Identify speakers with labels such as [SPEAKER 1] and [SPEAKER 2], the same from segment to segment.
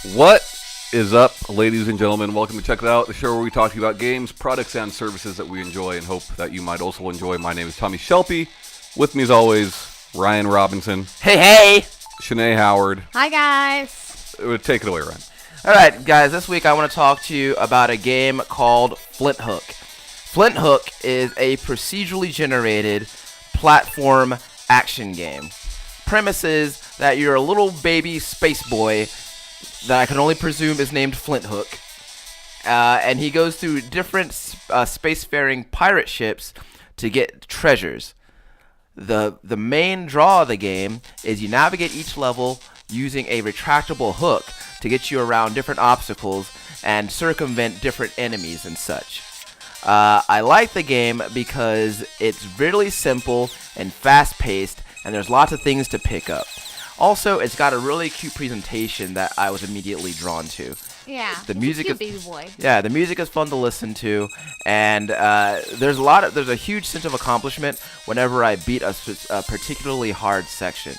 [SPEAKER 1] What is up, ladies and gentlemen? Welcome to Check It Out, the show where we talk to you about games, products, and services that we enjoy and hope that you might also enjoy. My name is Tommy Shelby. With me, as always, Ryan Robinson.
[SPEAKER 2] Hey!
[SPEAKER 1] Shanae Howard.
[SPEAKER 3] Hi, guys.
[SPEAKER 1] Take it away, Ryan.
[SPEAKER 2] All right, guys, this week I want to talk to you about a game called Flinthook. Flinthook is a procedurally generated platform action game. Premise is that you're a little baby space boy that I can only presume is named Flinthook. And he goes through different spacefaring pirate ships to get treasures. The main draw of the game is you navigate each level using a retractable hook to get you around different obstacles and circumvent different enemies and such. I like the game because it's really simple and fast-paced, and there's lots of things to pick up. Also, it's got a really cute presentation that I was immediately drawn to.
[SPEAKER 3] Yeah,
[SPEAKER 2] the music
[SPEAKER 3] cute
[SPEAKER 2] is
[SPEAKER 3] baby boy.
[SPEAKER 2] Yeah, the music is fun to listen to, and there's a huge sense of accomplishment whenever I beat a particularly hard section.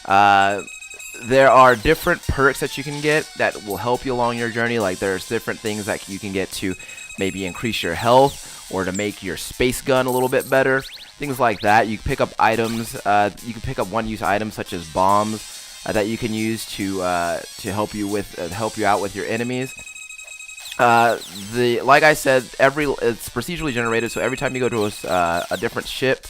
[SPEAKER 2] There are different perks that you can get that will help you along your journey. Like there's different things that you can get to maybe increase your health or to make your space gun a little bit better. Things like that. You can pick up items. You can pick up one-use items such as bombs that you can use to help you out with your enemies. Like I said, it's procedurally generated, so every time you go to a different ship,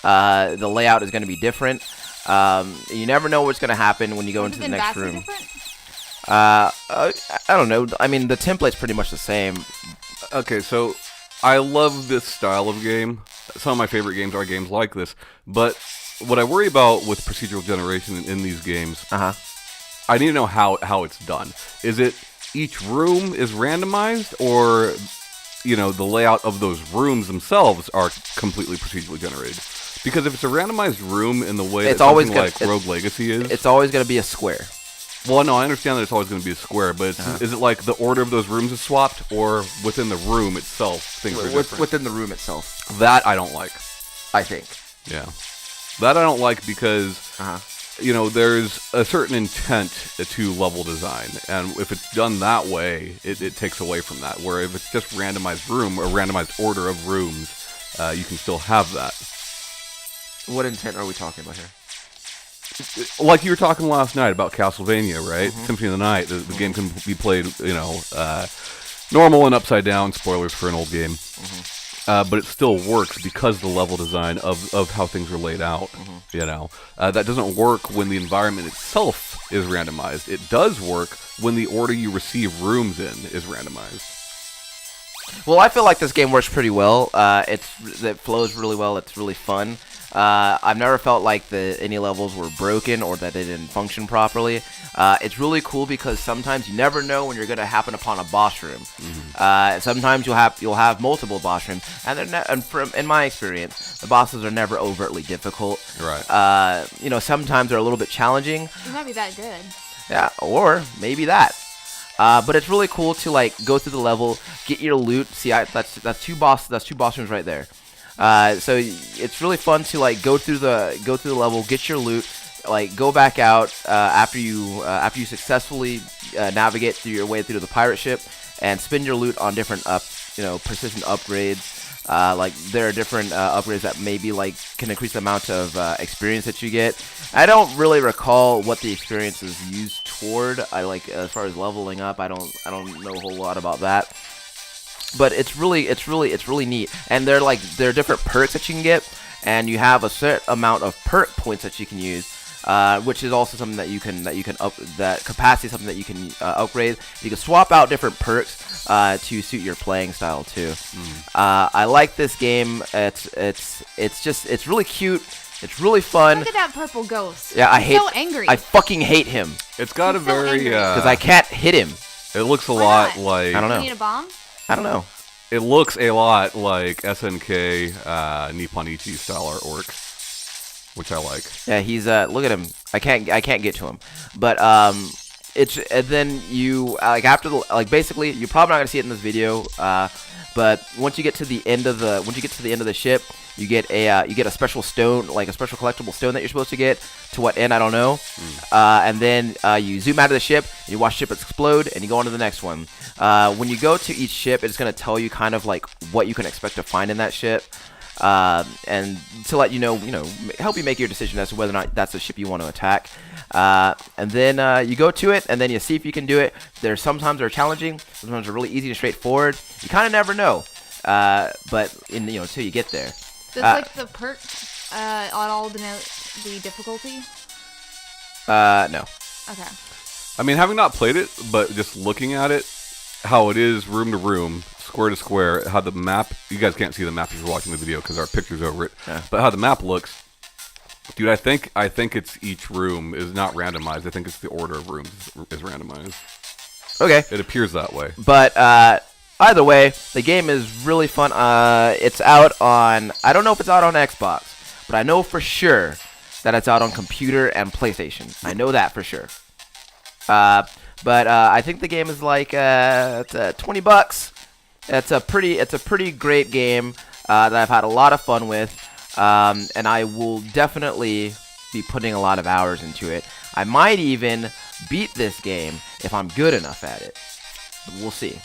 [SPEAKER 2] the layout is going to be different. You never know what's going to happen when you go into the next room. I don't know. I mean, the template's pretty much the same.
[SPEAKER 1] Okay, so I love this style of game. Some of my favorite games are games like this. But what I worry about with procedural generation in these games, I need to know how it's done. Is it each room is randomized, or the layout of those rooms themselves are completely procedurally generated? Because if it's a randomized room in the way that something like Rogue Legacy is,
[SPEAKER 2] it's always going to be a square.
[SPEAKER 1] Well, no, I understand that it's always going to be a square, but is it like the order of those rooms is swapped, or within the room itself things are different?
[SPEAKER 2] Within the room itself.
[SPEAKER 1] That I don't like.
[SPEAKER 2] I think.
[SPEAKER 1] Yeah. That I don't like because, there's a certain intent to level design, and if it's done that way, it takes away from that. Where if it's just randomized room or randomized order of rooms, you can still have that.
[SPEAKER 2] What intent are we talking about here?
[SPEAKER 1] Like you were talking last night about Castlevania, right? Symphony of the Night. The game can be played, normal and upside down. Spoilers for an old game. But it still works because the level design of how things are laid out. That doesn't work when the environment itself is randomized. It does work when the order you receive rooms in is randomized.
[SPEAKER 2] Well, I feel like this game works pretty well. It flows really well. It's really fun. I've never felt like any levels were broken or that they didn't function properly. It's really cool because sometimes you never know when you're going to happen upon a boss room. Sometimes you'll have multiple boss rooms, and in my experience, the bosses are never overtly difficult.
[SPEAKER 1] Right.
[SPEAKER 2] Sometimes they're a little bit challenging.
[SPEAKER 3] It might be that good.
[SPEAKER 2] Yeah, or maybe that. But it's really cool to go through the level, get your loot. See, that's two boss rooms right there. So it's really fun to go through the level, get your loot, go back out after you successfully navigate through your way through the pirate ship, and spend your loot on different precision upgrades. There are different upgrades that maybe can increase the amount of experience that you get. I don't really recall what the experience is used toward. As far as leveling up, I don't know a whole lot about that. But it's really neat, and there are different perks that you can get, and you have a certain amount of perk points that you can use, which is also something that you can that capacity is something that you can upgrade. You can swap out different perks to suit your playing style too. I like this game. It's really cute. It's really fun.
[SPEAKER 3] Look at that purple ghost.
[SPEAKER 2] Yeah,
[SPEAKER 3] He's so angry.
[SPEAKER 2] I fucking hate him.
[SPEAKER 1] It's got a very
[SPEAKER 2] because I can't hit him.
[SPEAKER 1] It looks a
[SPEAKER 3] Why
[SPEAKER 1] lot
[SPEAKER 3] not?
[SPEAKER 1] like
[SPEAKER 2] I don't know.
[SPEAKER 3] You need a bomb?
[SPEAKER 2] I don't know.
[SPEAKER 1] It looks a lot like SNK Nipponichi style artwork, which I like.
[SPEAKER 2] Yeah, he's look at him. I can't get to him, but and then you like after the basically you're probably not gonna see it in this video, but once you get to the end of the ship, you get a special stone, like a special collectible stone that you're supposed to get. To what end, I don't know. And then you zoom out of the ship, and you watch the ship explode, and you go on to the next one. When you go to each ship, it's gonna tell you kind of like what you can expect to find in that ship. And to let you know, help you make your decision as to whether or not that's the ship you want to attack. And then you go to it, and then you see if you can do it. Sometimes they're challenging, sometimes they're really easy and straightforward. You kind of never know, but until you get there.
[SPEAKER 3] Does like the perk on all denote the difficulty?
[SPEAKER 2] No.
[SPEAKER 3] Okay.
[SPEAKER 1] I mean, having not played it, but just looking at it, how it is room to room, square to square, how the map, you guys can't see the map if you're watching the video because our picture's over it, but how the map looks, dude, I think it's each room is not randomized. I think it's the order of rooms is randomized.
[SPEAKER 2] Okay.
[SPEAKER 1] It appears that way.
[SPEAKER 2] But either way, the game is really fun. It's out on, I don't know if it's out on Xbox, but I know for sure that it's out on computer and PlayStation. I know that for sure. But I think the game is like it's $20. It's a pretty great game that I've had a lot of fun with, and I will definitely be putting a lot of hours into it. I might even beat this game if I'm good enough at it. We'll see,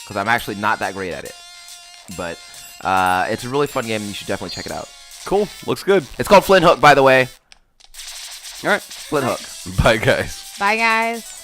[SPEAKER 2] because I'm actually not that great at it. But it's a really fun game, and you should definitely check it out.
[SPEAKER 1] Cool. Looks good.
[SPEAKER 2] It's called Flinthook, by the way.
[SPEAKER 1] All right.
[SPEAKER 2] Flinthook.
[SPEAKER 1] Bye, guys.
[SPEAKER 3] Bye, guys.